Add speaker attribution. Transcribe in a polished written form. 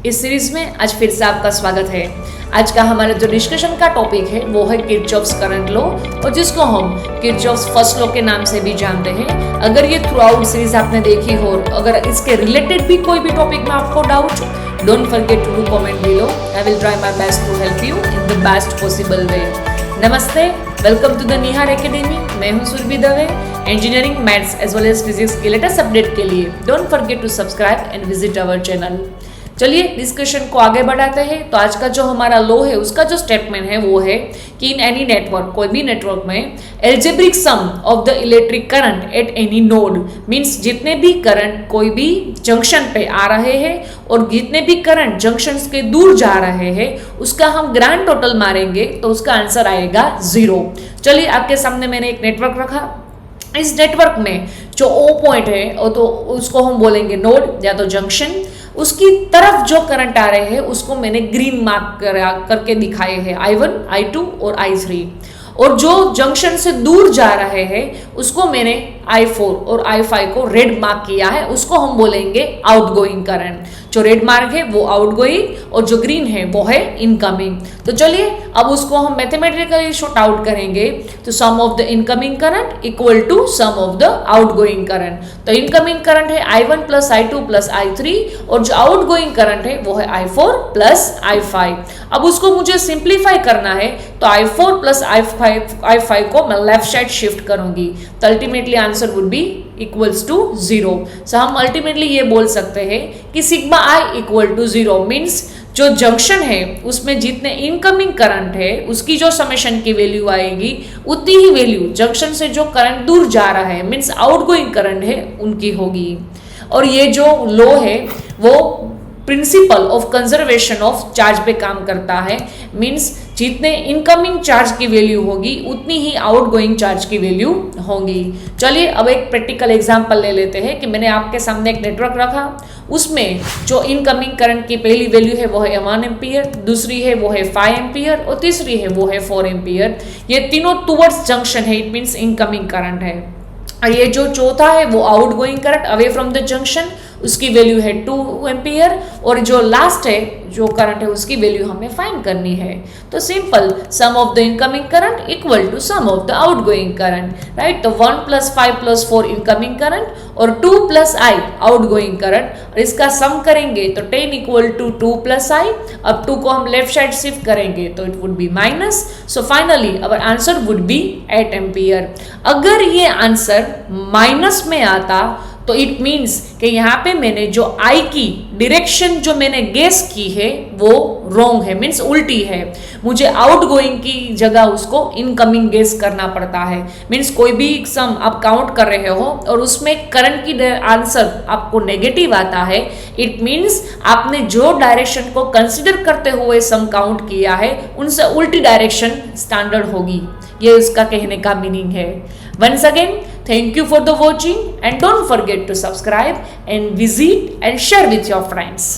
Speaker 1: इस सीरीज में आज फिर से आपका स्वागत है। आज का हमारा जो डिस्कशन का टॉपिक है वो है किरचॉफ्स करंट लॉ, और जिसको हम किरचॉफ्स फर्स्ट लॉ के नाम से भी जानते हैं। अगर ये थ्रू आउट सीरीज आपने देखी हो, अगर इसके रिलेटेड भी कोई भी टॉपिक में आपको doubt, don't forget to do comment below. I will try my best to help you in the best possible way. नमस्ते, welcome to the Nihar academy. मैं हूं Surbhi Dave. Engineering, maths as well as physics के latest update के लिए don't forget to subscribe and visit our channel. चलिए discussion को आगे बढ़ाते हैं। तो आज का जो हमारा लॉ है उसका जो स्टेटमेंट है वो है कि इन एनी नेटवर्क, कोई भी नेटवर्क में algebraic sum of the electric current at any node, means जितने भी करंट कोई भी जंक्शन पे आ रहे हैं और जितने भी करंट जंक्शन के दूर जा रहे हैं उसका हम ग्रैंड टोटल मारेंगे तो उसका आंसर आएगा 0। चलिए आपके सामने मैंने एक नेटवर्क रखा। इस नेटवर्क में जो O पॉइंट है तो उसको हम बोलेंगे नोड या तो जंक्शन। उसकी तरफ जो करंट आ रहे हैं उसको मैंने ग्रीन मार्क करके दिखाए हैं, I1, I2 और I3। और जो जंक्शन से दूर जा रहे हैं उसको मैंने I4 और I5 को रेड मार्क किया है, उसको हम बोलेंगे आउटगोइंग करंट। जो रेड मार्क है वो आउटगोइंग और जो ग्रीन है वो है इनकमिंग। तो चलिए अब उसको हम मैथमेटिकली शॉर्ट आउट करेंगे। तो sum of the incoming current equal to sum of the outgoing current. तो इनकमिंग करंट है I1 plus I2 plus I3 और जो आउटगोइंग करंट है वो है I4 प्लस I5। अब उसको मुझे सिंप्लीफाई करना है तो I4 प्लस I5 को मैं लेफ्ट साइड शिफ्ट करूंगी तो ultimately answer would be equals to 0। So हम अल्टीमेटली ये बोल सकते हैं कि sigma I equal to 0 means जो जंक्शन है उसमें जितने इनकमिंग करंट है उसकी जो समेशन की वैल्यू आएगी उतनी ही वैल्यू जंक्शन से जो करंट दूर जा रहा है मीन्स आउटगोइंग करंट है उनकी होगी। और ये जो लॉ है वो principle of conservation of charge पे काम करता है, मीन्स जितने इनकमिंग चार्ज की वैल्यू होगी उतनी ही आउटगोइंग चार्ज की वैल्यू होगी। चलिए अब एक प्रैक्टिकल एग्जांपल ले लेते हैं कि मैंने आपके सामने एक नेटवर्क रखा, उसमें जो इनकमिंग करंट की पहली वैल्यू है वो है 1 एम्पियर, दूसरी है वो है 5 एम्पियर और तीसरी है वो है 4 एम्पियर। ये तीनों टुवर्ड्स जंक्शन है, इट मीन्स इनकमिंग करंट है। और ये जो चौथा है वो outgoing current away from the junction, उसकी वैल्यू है 2 एम्पियर और जो लास्ट है जो करंट है उसकी वैल्यू हमें फाइंड करनी है। तो simple, sum of the incoming current equal to sum of the outgoing current, right. तो 1 प्लस 5 प्लस 4 इनकमिंग करंट और 2 प्लस I आउटगोइंग करंट, और इसका सम करेंगे तो 10 इक्वल टू 2 प्लस I। अब 2 को हम लेफ्ट साइड शिफ्ट करेंगे तो it would be minus. So finally our answer would B 8 ampere. अगर ये आंसर माइनस में आता तो इट मीन्स कि यहाँ पे मैंने जो I की डायरेक्शन जो मैंने गेस की है वो रॉन्ग है, मीन्स उल्टी है। मुझे आउटगोइंग की जगह उसको इनकमिंग गेस करना पड़ता है। मीन्स कोई भी सम आप काउंट कर रहे हो और उसमें करंट की आंसर आपको नेगेटिव आता है, इट मीन्स आपने जो डायरेक्शन को कंसिडर करते हुए सम काउंट किया है उनसे उल्टी डायरेक्शन स्टैंडर्ड होगी। ये उसका कहने का मीनिंग है। Once again, thank you for the watching and don't forget to subscribe and visit and share with your friends.